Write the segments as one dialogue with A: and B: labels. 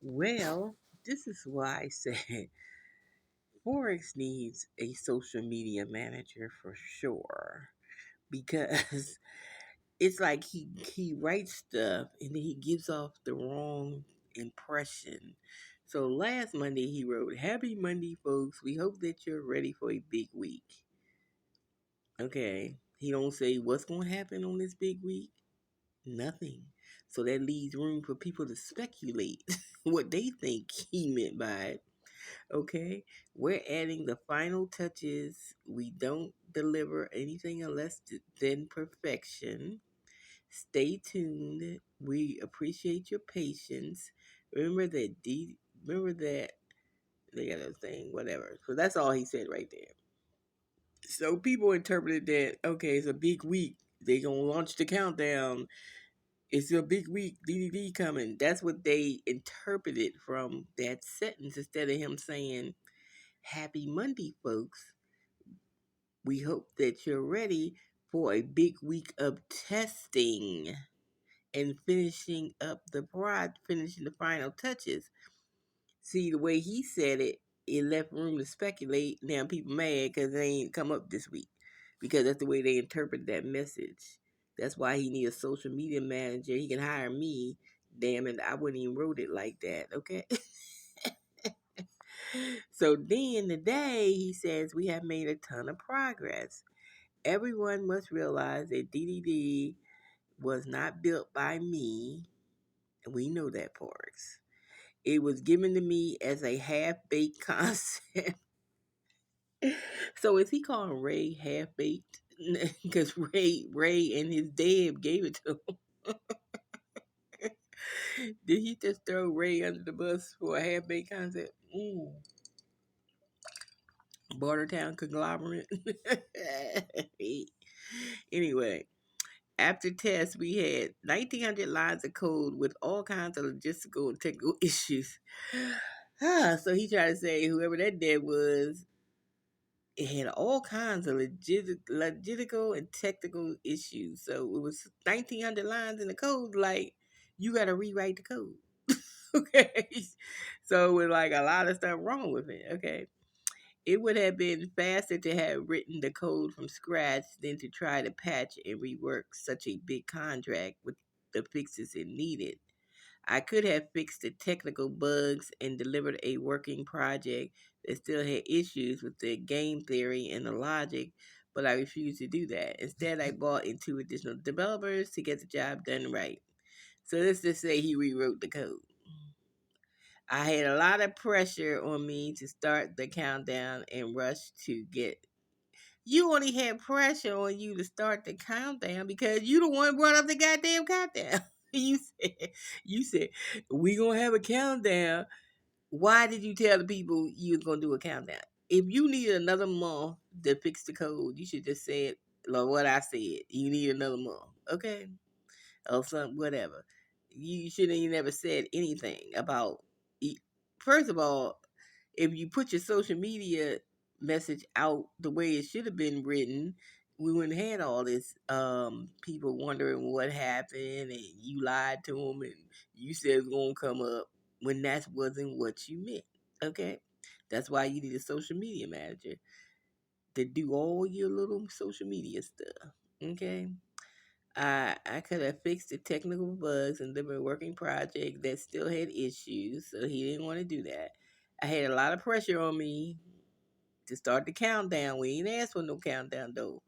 A: Well, this is why I said Forex needs a social media manager for sure. Because it's like he writes stuff and then he gives off the wrong impression. So last Monday he wrote, "Happy Monday, folks. We hope that you're ready for a big week." Okay. He don't say what's gonna happen on this big week. Nothing. So that leaves room for people to speculate what they think he meant by it. Okay, we're adding the final touches. We don't deliver anything less than perfection. Stay tuned. We appreciate your patience. Remember that remember that they got a thing, whatever. So that's all he said right there. So people interpreted that okay, it's a big week. They gonna launch the countdown. It's a big week. DDD coming. That's what they interpreted from that sentence instead of him saying Happy Monday, folks. We hope that you're ready for a big week of testing and finishing the final touches. See, the way he said it, it left room to speculate. Now people mad because they ain't come up this week because that's the way they interpret that message. That's why he need a social media manager. He can hire me. Damn it, I wouldn't even wrote it like that. Okay. So then today he says we have made a ton of progress. Everyone must realize that DDD was not built by me. And we know that, Porks. It was given to me as a half-baked concept. So is he calling Ray half-baked? Because Ray and his dad gave it to him. Did he just throw Ray under the bus for a half-baked concept? Bordertown conglomerate. Anyway, after tests, we had 1,900 lines of code with all kinds of logistical and technical issues. So he tried to say whoever that dad was, it had all kinds of logistical and technical issues. So it was 1,900 lines in the code. Like, you got to rewrite the code. Okay. So with like a lot of stuff wrong with it. Okay. It would have been faster to have written the code from scratch than to try to patch and rework such a big contract with the fixes it needed. I could have fixed the technical bugs and delivered a working project that still had issues with the game theory and the logic, but I refused to do that. Instead, I brought in 2 additional developers to get the job done right. So let's just say he rewrote the code. I had a lot of pressure on me to start the countdown and rush to get. You only had pressure on you to start the countdown because you the one brought up the goddamn countdown. You said we gonna have a countdown. Why did you tell the people you was gonna do a countdown? If you need another month to fix the code, you should just say it like what I said. You need another month, okay? Or something, whatever. You shouldn't have never said anything about. First of all, if you put your social media message out the way it should have been written, we wouldn't have had all this people wondering what happened and you lied to them and you said it's gonna come up when that wasn't what you meant. Okay, that's why you need a social media manager to do all your little social media stuff. Okay. I could have fixed the technical bugs and delivered a working project that still had issues, so he didn't want to do that. I had a lot of pressure on me to start the countdown. We ain't asked for no countdown though.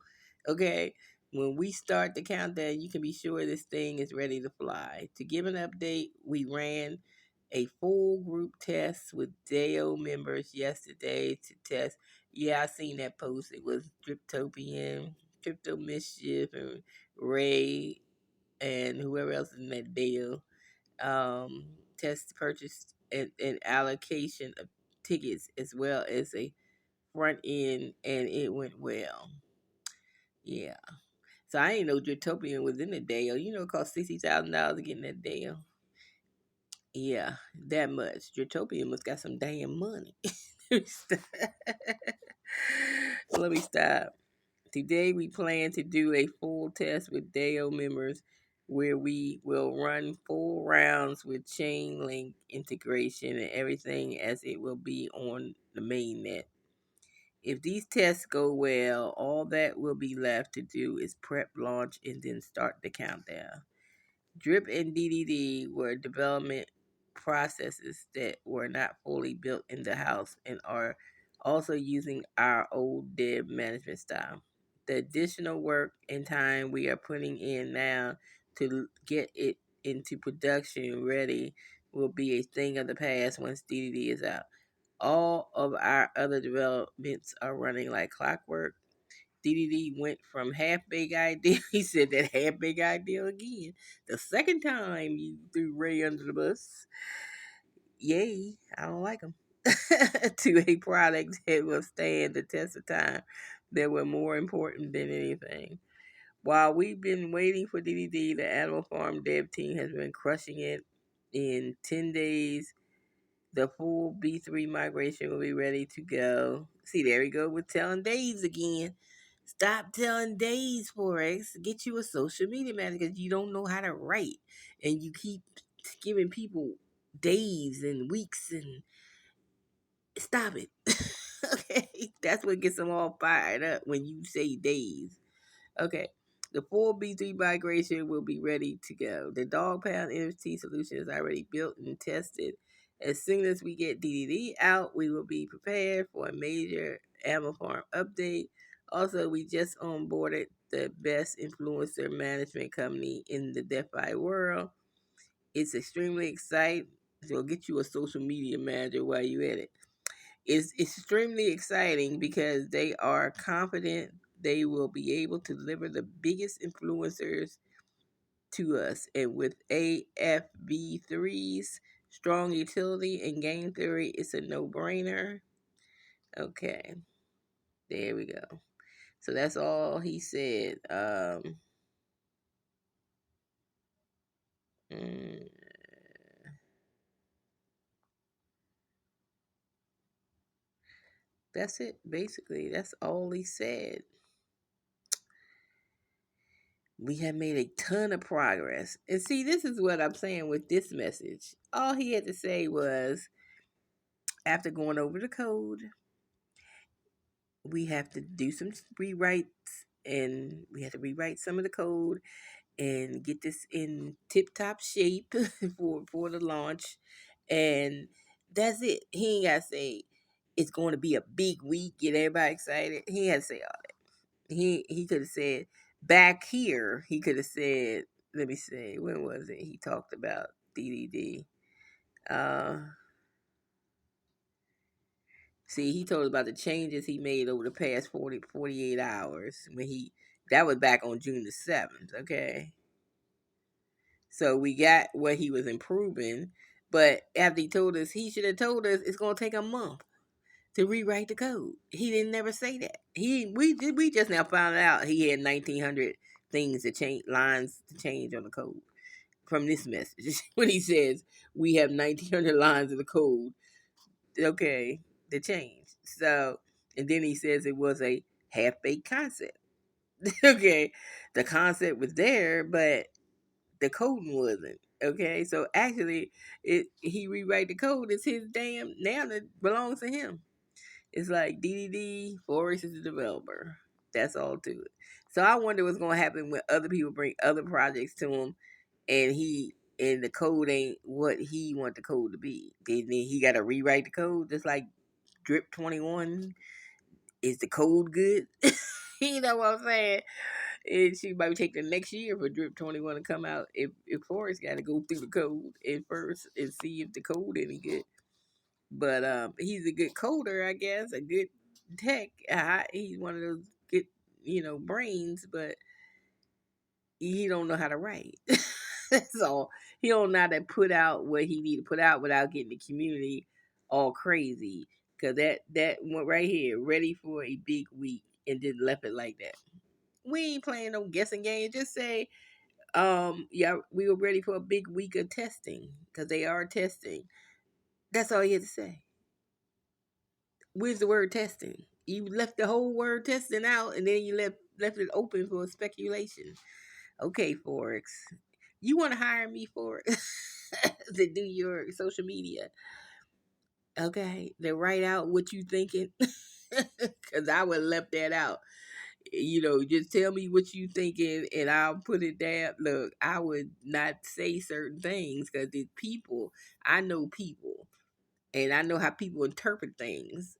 A: Okay? When we start the countdown, you can be sure this thing is ready to fly. To give an update, we ran a full group test with DAO members yesterday to test. Yeah, I seen that post. It was Driptopian, Crypto Mischief, and Ray, and whoever else in that DAO. Test purchase and allocation of tickets as well as a front end, and it went well. Yeah. So I ain't know Dritopian was in the deal. You know, it cost $60,000 to get in that deal. Yeah, that much. Dritopian must got some damn money. Let me stop. Today we plan to do a full test with DAO members where we will run full rounds with chain link integration and everything as it will be on the mainnet. If these tests go well, all that will be left to do is prep, launch, and then start the countdown. Drip and DDD were development processes that were not fully built in the house and are also using our old dev management style. The additional work and time we are putting in now to get it into production ready will be a thing of the past once DDD is out. All of our other developments are running like clockwork. DDD went from half baked idea. He said that half baked idea again. The second time you threw Ray under the bus. Yay, I don't like him. To a product that will stand the test of time that were more important than anything. While we've been waiting for DDD, the Animal Farm dev team has been crushing it. In 10 days, the full B3 migration will be ready to go. See, there we go with telling days again. Stop telling days, Forex. Get you a social media manager because you don't know how to write. And you keep giving people days and weeks and stop it. Okay? That's what gets them all fired up when you say days. Okay. The full B3 migration will be ready to go. The dog pound NFT solution is already built and tested. As soon as we get DDD out, we will be prepared for a major Animal Farm update. Also, we just onboarded the best influencer management company in the DeFi world. It's extremely exciting. So get you a social media manager while you at it. It's extremely exciting because they are confident they will be able to deliver the biggest influencers to us. And with AFB3's strong utility and game theory, it's a no-brainer. Okay, there we go. So that's all he said. Mm, that's it, basically. That's all he said. We have made a ton of progress. And see, this is what I'm saying with this message. All he had to say was, after going over the code, we have to do some rewrites and we have to rewrite some of the code and get this in tip top shape for the launch. And that's it. He ain't gotta say it's going to be a big week, get everybody excited. He ain't had to say all that. He could have said back here, he could have said, let me see, when was it? He talked about DDD. See, he told us about the changes he made over the past 48 hours. That was back on June the 7th, okay? So we got what he was improving, but after he told us, he should have told us it's going to take a month to rewrite the code. He didn't never say that. We just now found out he had 1,900 things to change, lines to change on the code from this message. When he says we have 1,900 lines of the code, okay, to change. So, and then he says it was a half baked concept. Okay, the concept was there, but the coding wasn't. Okay, so actually, he rewrite the code. It's his damn now that belongs to him. It's like DDD Forex is the developer. That's all to it. So I wonder what's gonna happen when other people bring other projects to him, and the code ain't what he want the code to be. Then he got to rewrite the code, just like Drip 21. Is the code good? You know what I'm saying? And she might take the next year for Drip 21 to come out if Forrest got to go through the code at first and see if the code any good. But he's a good coder, I guess, a good tech. He's one of those good, brains, but he don't know how to write. That's all. He don't know how to put out what he need to put out without getting the community all crazy. Cause that went right here, ready for a big week, and then left it like that. We ain't playing no guessing game. Just say, yeah, we were ready for a big week of testing because they are testing. That's all you had to say. Where's the word testing? You left the whole word testing out, and then you left it open for speculation. Okay, Forex. You want to hire me for it to do your social media? Okay, to write out what you thinking, because I would have left that out. Just tell me what you thinking, and I'll put it down. Look, I would not say certain things because it's people. I know people, and I know how people interpret things.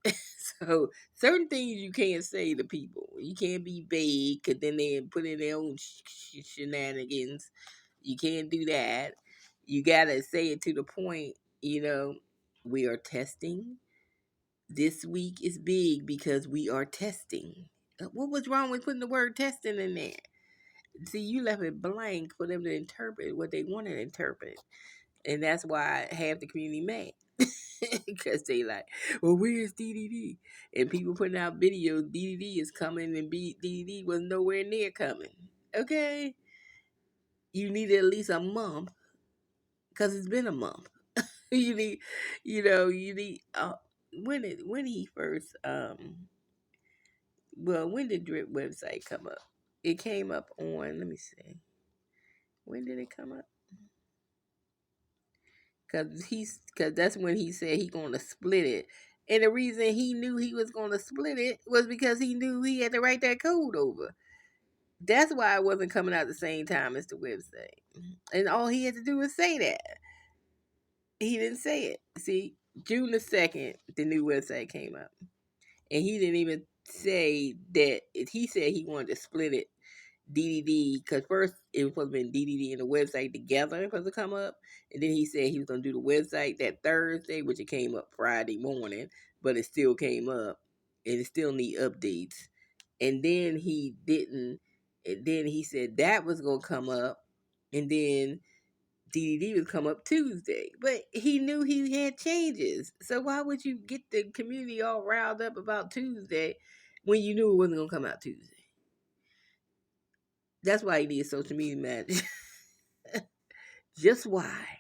A: So certain things you can't say to people. You can't be vague, because then they put in their own shenanigans. You can't do that. You gotta say it to the point. We are testing. This week is big because we are testing. What was wrong with putting the word testing in there? See, you left it blank for them to interpret what they want to interpret. And that's why half the community mad. Because they like, well, where's DDD? And people putting out videos, DDD is coming, and DDD was nowhere near coming. Okay? You need at least a month, because it's been a month. You need, when he first, when did Drip website come up? It came up on, let me see. When did it come up? Cause that's when he said he gonna split it. And the reason he knew he was gonna split it was because he knew he had to write that code over. That's why it wasn't coming out at the same time as the website. And all he had to do was say that. He didn't say it. See, June the 2nd, the new website came up. And he didn't even say that. He said he wanted to split it DDD, because first it was supposed to be DDD and the website together supposed to come up, and then he said he was going to do the website that Thursday, which it came up Friday morning, but it still came up, and it still need updates. And then he didn't, and then he said that was going to come up, and then DDD would come up Tuesday, but he knew he had changes. So why would you get the community all riled up about Tuesday when you knew it wasn't going to come out Tuesday? That's why he needs social media manager. Just why?